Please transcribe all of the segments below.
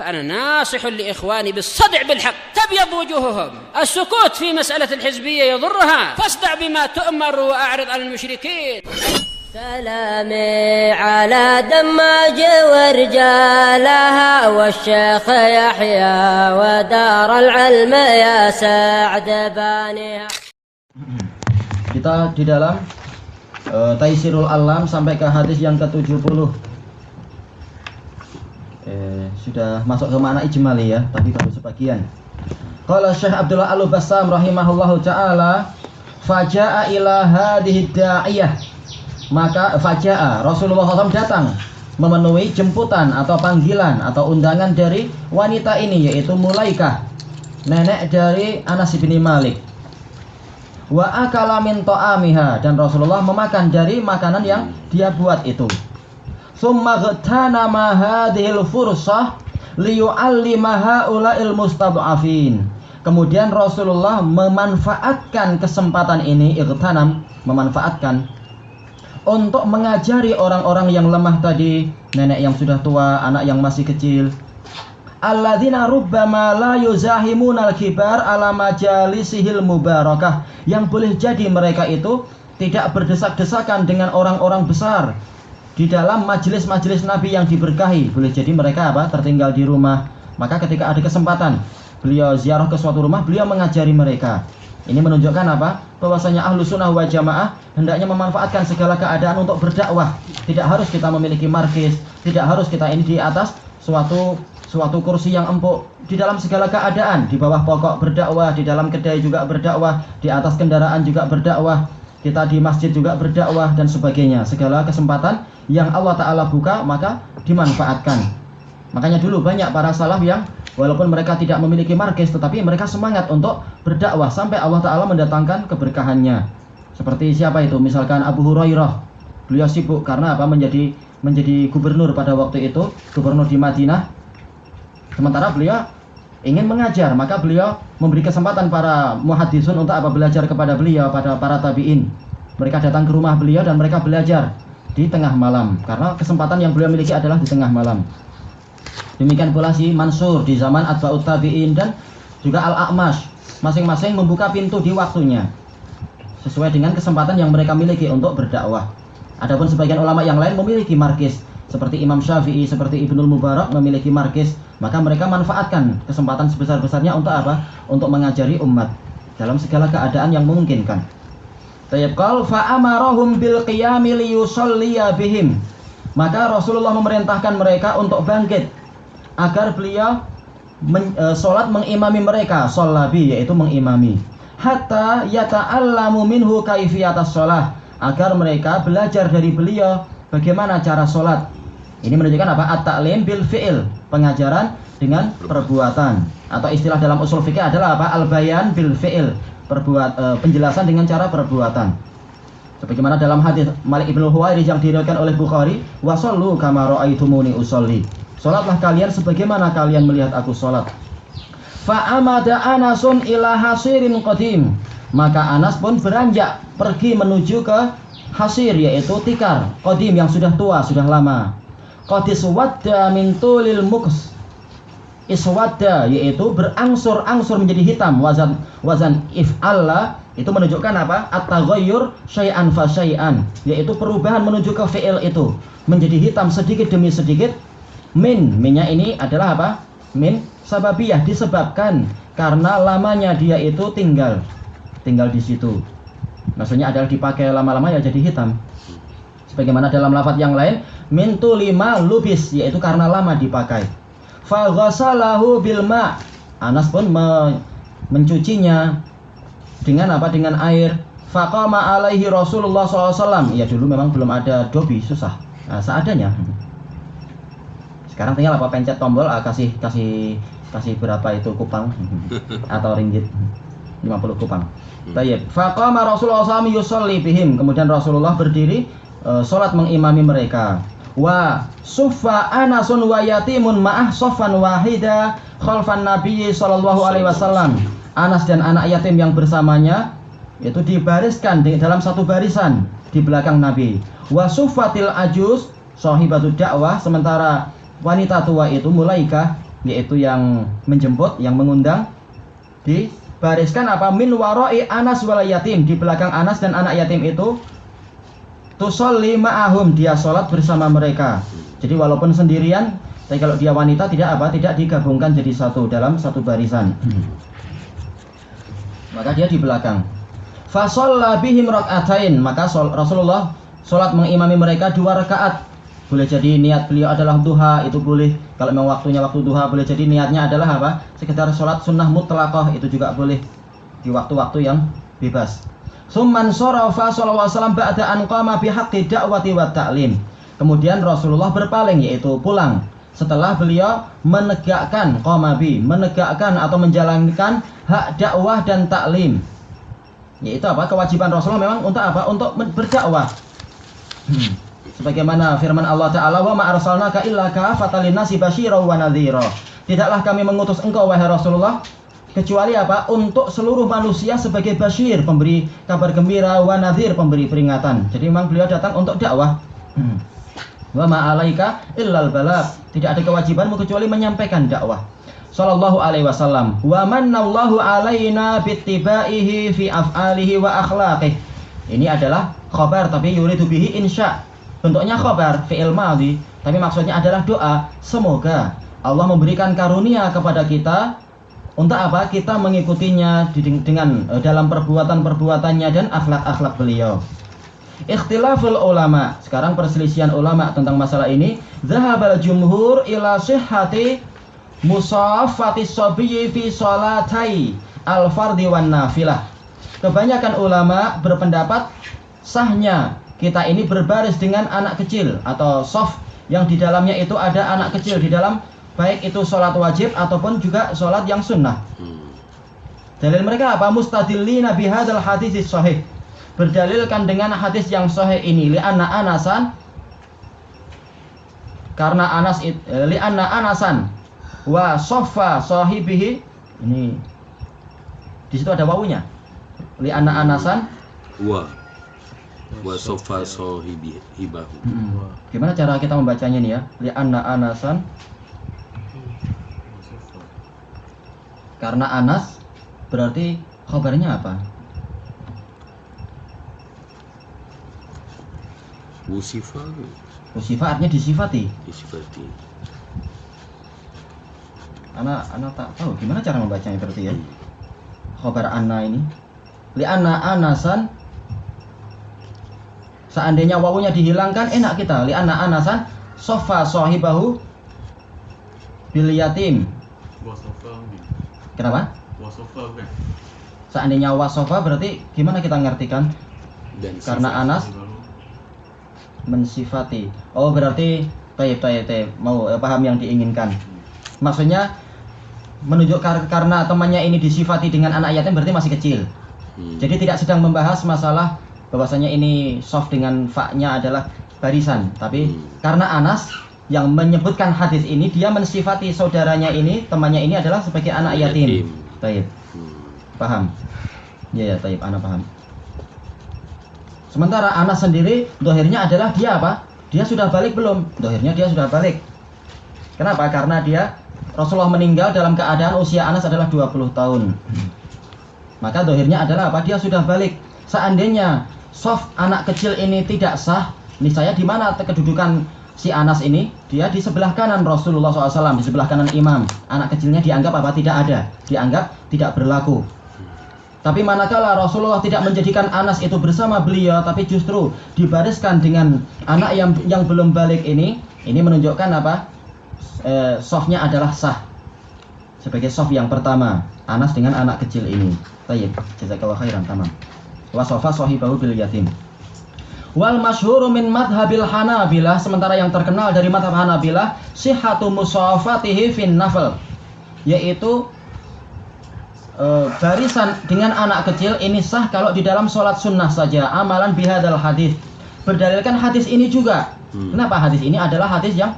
فأنا ناصح لإخواني بالصدع بالحق تبيض وجوههم. السكوت في مسألة الحزبية يضرها، فاصدع بما تؤمر وأعرض عن المشركين. سلامي على دماج ورجالها والشيخ يحيى ودار العلم يا سعد بانيها. Kita di dalam Taisirul Alam sampai ke hadis yang ke-70. Sudah masuk ke makna ijmali ya, tapi baru sebagian. Qala Syekh Abdullah Al-Bassam rahimahullahu taala, faja'a ila hadhihi da'iyah. Maka faja'a, Rasulullah SAW datang memenuhi jemputan atau panggilan atau undangan dari wanita ini, yaitu Mulaikah, nenek dari Anas bin Malik. Wa akala min ta'amiha, dan Rasulullah memakan dari makanan yang dia buat itu. Tsumma ghanama hadhil fursah liyu'allima haula'il mustad'afin. Kemudian Rasulullah memanfaatkan kesempatan ini, igtanam, memanfaatkan untuk mengajari orang-orang yang lemah tadi, nenek yang sudah tua, anak yang masih kecil. Alladzina rubbama la yuzahimunal kibar ala majalisihil mubarakah, yang boleh jadi mereka itu tidak berdesak-desakan dengan orang-orang besar di dalam majelis-majelis Nabi yang diberkahi. Boleh jadi mereka tertinggal di rumah, maka ketika ada kesempatan beliau ziarah ke suatu rumah, beliau mengajari mereka. Ini menunjukkan bahwasanya ahlu sunnah wal jamaah hendaknya memanfaatkan segala keadaan untuk berdakwah. Tidak harus kita memiliki markis, tidak harus kita ini di atas suatu kursi yang empuk. Di dalam segala keadaan, di bawah pokok berdakwah, di dalam kedai juga berdakwah, di atas kendaraan juga berdakwah, kita di masjid juga berdakwah dan sebagainya. Segala kesempatan yang Allah Ta'ala buka maka dimanfaatkan. Makanya dulu banyak para salaf yang walaupun mereka tidak memiliki markis, tetapi mereka semangat untuk berdakwah sampai Allah Ta'ala mendatangkan keberkahannya. Seperti siapa itu? Misalkan Abu Hurairah. Beliau sibuk karena menjadi gubernur pada waktu itu, gubernur di Madinah. Sementara beliau ingin mengajar, maka beliau memberi kesempatan para muhaddisun untuk belajar kepada beliau, pada para tabi'in. Mereka datang ke rumah beliau dan mereka belajar di tengah malam, karena kesempatan yang beliau miliki adalah di tengah malam. Demikian pula si Mansur di zaman Atba'ut Tabi'in dan juga Al-A'mash, masing-masing membuka pintu di waktunya sesuai dengan kesempatan yang mereka miliki untuk berdakwah. Adapun sebagian ulama yang lain memiliki markis, seperti Imam Syafi'i, seperti Ibnul Mubarak memiliki markis, maka mereka manfaatkan kesempatan sebesar-besarnya untuk untuk mengajari umat dalam segala keadaan yang memungkinkan. Tayyib fa amarahum bil qiyami liyusalliya bihim. Maka Rasulullah memerintahkan mereka untuk bangkit agar beliau sholat mengimami mereka, sholabi, yaitu mengimami. Hatta yata'allamu minhu kaifiyatas sholah, agar mereka belajar dari beliau bagaimana cara sholat. Ini menunjukkan at-ta'lim bil fi'il, pengajaran dengan perbuatan. Atau istilah dalam usul fikih adalah al-bayan bil fi'il, penjelasan dengan cara perbuatan. Sebagaimana dalam hadis Malik ibn Huwairits yang diriwayatkan oleh Bukhari, wa shallu kama ra'aitumuni usolli. Salatlah kalian sebagaimana kalian melihat aku salat. Fa amada Anasun ila hasirin qadim. Maka Anas pun beranjak pergi menuju ke hasir, yaitu tikar qadim yang sudah tua, sudah lama. Qadis wadda min tulil muks. Iswadda, yaitu berangsur-angsur menjadi hitam. Wazan if'alla itu menunjukkan at-taghayyur syai'an fa syai'an, yaitu perubahan menuju ke fi'il itu menjadi hitam sedikit demi sedikit. Minnya ini adalah min sababiyah, disebabkan karena lamanya dia itu tinggal di situ. Maksudnya adalah dipakai lama-lama ya jadi hitam. Sebagaimana dalam lafaz yang lain, min tulima lubis, yaitu karena lama dipakai. Fa ghasalahu bil ma. Anas pun mencucinya dengan dengan air. Faqama alaihi Rasulullah SAW. Ya dulu memang belum ada dobi, susah. Seadanya. Sekarang tinggal pencet tombol, kasih berapa itu kupang atau ringgit, 50 kupang. Tayyib. Faqama Rasulullah SAW yusalli bihim. Kemudian Rasulullah berdiri salat mengimami mereka. Wa suffa Anasun wa yatimun ma'ah soffan wahida khalfan Nabi sallallahu alaihi wasallam. Anas dan anak yatim yang bersamanya itu dibariskan dalam satu barisan di belakang Nabi. Wa suffatil ajuz sahibatud dakwah, sementara wanita tua itu Mulaikah yaitu yang menjemput, yang mengundang, dibariskan apa? Min warai Anas wal yatim, di belakang Anas dan anak yatim itu, tusolli ma'ahum, dia sholat bersama mereka. Jadi walaupun sendirian, tapi kalau dia wanita tidak digabungkan jadi satu dalam satu barisan. Maka dia di belakang. Fa shalla bihim rak'atain, maka Rasulullah sholat mengimami mereka 2 rakaat. Boleh jadi niat beliau adalah duha, itu boleh. Kalau memang waktunya waktu duha, boleh jadi niatnya adalah apa? Sekedar sholat sunnah mutlaqah, itu juga boleh di waktu-waktu yang bebas. Summan sarafa sallallahu alaihi wasallam ba'da an qama bihaqqi da'wati wa ta'lim. Kemudian Rasulullah berpaling, yaitu pulang setelah beliau menegakkan menegakkan atau menjalankan hak dakwah dan taklim. Yaitu apa? Kewajiban Rasulullah memang untuk apa? Untuk berdakwah. Sebagaimana firman Allah Ta'ala, wa ma arsalnaka illa kafatan linnasi basyiran wa nadhira. Tidaklah kami mengutus engkau wahai Rasulullah kecuali apa? Untuk seluruh manusia sebagai basyir, pemberi kabar gembira, wa nadhir, pemberi peringatan. Jadi memang beliau datang untuk dakwah. Wa ma 'alaika illal balagh. Tidak ada kewajibanmu kecuali menyampaikan dakwah. Sallallahu alaihi wasallam. Wa mannallahu 'alaina bittibaihi fi af'alihi wa akhlaqih. Ini adalah khabar tapi yuridu bihi insya. Bentuknya khabar fi'il madhi, tapi maksudnya adalah doa. Semoga Allah memberikan karunia kepada kita untuk apa? Kita mengikutinya dengan dalam perbuatan-perbuatannya dan akhlak-akhlak beliau. Ikhtilaful ulama. Sekarang perselisihan ulama tentang masalah ini. Zahabal jumhur ila sihhati musaffati sabiyyi fi sholatai al-fardhi wan nafilah. Kebanyakan ulama berpendapat sahnya kita ini berbaris dengan anak kecil atau shaf yang di dalamnya itu ada anak kecil di dalam, baik itu sholat wajib ataupun juga sholat yang sunnah. Dalil mereka apa? Mustadillina bihadzal hadits sahih. Berdalilkan dengan hadis yang sahih ini, li'anna Anasan, karena li'anna Anasan wa soffa sahibihi, ini di situ ada wawunya, li'anna Anasan wa soffa sahibihi. Gimana cara kita membacanya nih ya? Li'anna Anasan, karena Anas berarti khabarnya apa? Usifa artinya disifati. Anak tak tahu gimana cara membacanya berarti ya. Khabar anna ini. Li'anna Anasan, seandainya wawunya dihilangkan enak kita. Li'anna Anasan sofa sahibahu bil yatim. Kenapa? Seandainya wasofa berarti gimana kita ngartikan? Karena Anas mensifati. Oh berarti tayyib mau paham yang diinginkan. Maksudnya menunjukkan karena temannya ini disifati dengan anak yatim berarti masih kecil. Jadi tidak sedang membahas masalah bahwasanya ini soft dengan fa-nya adalah barisan, tapi karena Anas yang menyebutkan hadis ini dia mensifati saudaranya ini, temannya ini adalah sebagai anak yatim. Tayyib. Paham? Ya tayyib, ana paham. Sementara Anas sendiri, dohirnya adalah dia apa? Dia sudah balik belum? Dohirnya dia sudah balik. Kenapa? Karena dia, Rasulullah meninggal dalam keadaan usia Anas adalah 20 tahun. Maka dohirnya adalah apa? Dia sudah balik. Seandainya soft anak kecil ini tidak sah, niscaya di mana kedudukan si Anas ini? Dia di sebelah kanan Rasulullah SAW, di sebelah kanan imam. Anak kecilnya dianggap apa? Tidak ada. Dianggap tidak berlaku. Tapi manakala Rasulullah tidak menjadikan Anas itu bersama beliau, tapi justru dibariskan dengan anak yang belum balik ini menunjukkan apa? Softnya adalah sah sebagai soft yang pertama, Anas dengan anak kecil ini. Tayyib, jazakallahu khairan, tamam. Wa sofa sahibahu bil yatim. Wal masyhuru min madhabil Hanabilah, sementara yang terkenal dari madhab Hanabilah sihhatu musafatihi fin nafl, yaitu barisan dengan anak kecil ini sah kalau di dalam sholat sunnah saja. Amalan bihadal hadis, berdalilkan hadis ini juga. Kenapa hadis ini adalah hadis yang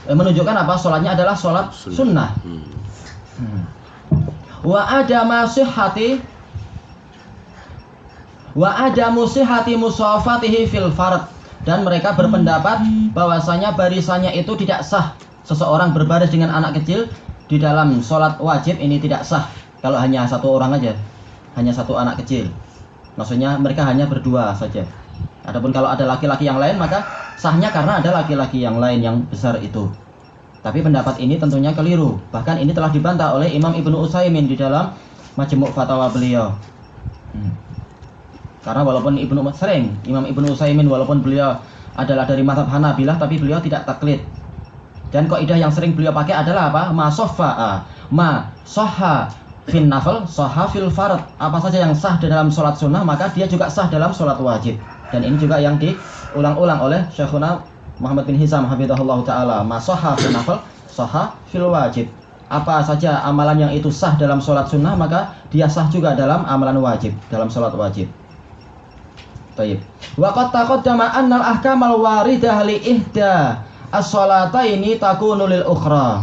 menunjukkan apa? Sholatnya adalah sholat sunnah. Wa adamu sihhati musafatihi fil fard, dan mereka berpendapat bahwasanya barisannya itu tidak sah. Seseorang berbaris dengan anak kecil di dalam sholat wajib ini tidak sah kalau hanya satu orang aja, hanya satu anak kecil. Maksudnya mereka hanya berdua saja. Adapun kalau ada laki-laki yang lain maka sahnya karena ada laki-laki yang lain yang besar itu. Tapi pendapat ini tentunya keliru. Bahkan ini telah dibantah oleh Imam Ibnu Utsaimin di dalam Majmu' Fatawa beliau. Karena walaupun Imam Ibnu Utsaimin walaupun beliau adalah dari mazhab Hanabilah tapi beliau tidak taklid. Dan kaidah yang sering beliau pakai adalah apa? Ma sahha fin nafil sahha fil fard. Apa saja yang sah dalam sholat sunnah maka dia juga sah dalam sholat wajib. Dan ini juga yang diulang-ulang oleh Syekhuna Muhammad bin Hizam hafizahullah taala. Ma sahha fil nafil sahha fil wajib. Apa saja amalan yang itu sah dalam sholat sunnah maka dia sah juga dalam amalan wajib, dalam sholat wajib. Baik. Wa qad taqaddama anna al-ahkamal waridah li ihda as-shalataini takunu lil ukhra.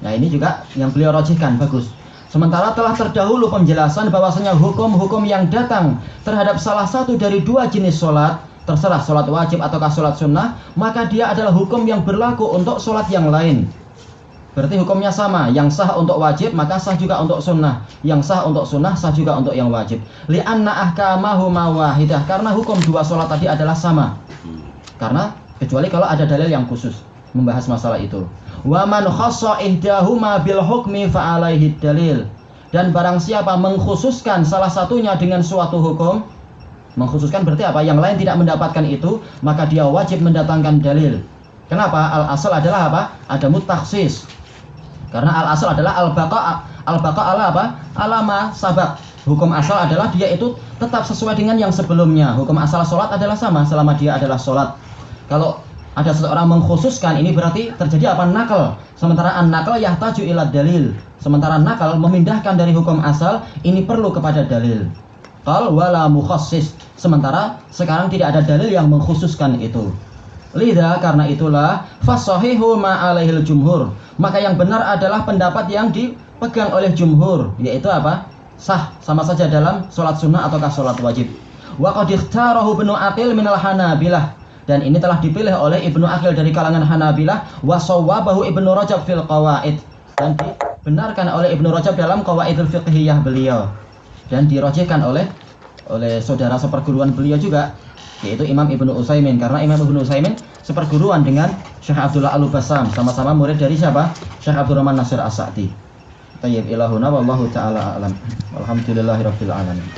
Nah, ini juga yang beliau rajihkan, bagus. Sementara telah terdahulu penjelasan bahwasanya hukum-hukum yang datang terhadap salah satu dari dua jenis sholat, terserah sholat wajib ataukah sholat sunnah, maka dia adalah hukum yang berlaku untuk sholat yang lain. Berarti hukumnya sama, yang sah untuk wajib maka sah juga untuk sunnah, yang sah untuk sunnah sah juga untuk yang wajib. Li'anna ahkamahuma wahidah, karena hukum dua sholat tadi adalah sama. Karena kecuali kalau ada dalil yang khusus membahas masalah itu. Wa man khassa ihdahuma bil hukmi fa alaihi dalil. Dan barang siapa mengkhususkan salah satunya dengan suatu hukum, mengkhususkan berarti apa? Yang lain tidak mendapatkan itu, maka dia wajib mendatangkan dalil. Kenapa? Al-asal adalah apa? Adamu takhsis. Karena al-asal adalah al-baqa ala apa? Alama sabaq. Hukum asal adalah dia itu tetap sesuai dengan yang sebelumnya. Hukum asal sholat adalah sama selama dia adalah sholat. Kalau ada seseorang mengkhususkan, ini berarti terjadi apa? Nakal. Sementara an-nakal yahtaju ila dalil. Sementara nakal memindahkan dari hukum asal, ini perlu kepada dalil. Qal wala mukhassis. Sementara sekarang tidak ada dalil yang mengkhususkan itu. Lidha, karena itulah fasahihu ma'alaihil jumhur, maka yang benar adalah pendapat yang dipegang oleh jumhur, yaitu apa? Sah sama saja dalam sholat sunnah ataukah sholat wajib. Wa qad ikhtarahu Ibnu Aqil minal Hanabilah, dan ini telah dipilih oleh Ibnu Aqil dari kalangan Hanabilah. Wa sawwabahu Ibnu Rajab fil qawaid, dan dibenarkan oleh Ibnu Rajab dalam qawaidul fiqhiyah beliau, dan dirajihkan oleh saudara seperguruan beliau juga, yaitu Imam Ibnu Utsaimin. Karena Imam Ibnu Utsaimin seperguruan dengan Syekh Abdullah Al-Bassam, sama-sama murid dari siapa? Syekh Abdurrahman Nasir As-Sa'di. Tayyib ilahuna wallahu ta'ala a'lam. Alhamdulillahirabbil alamin.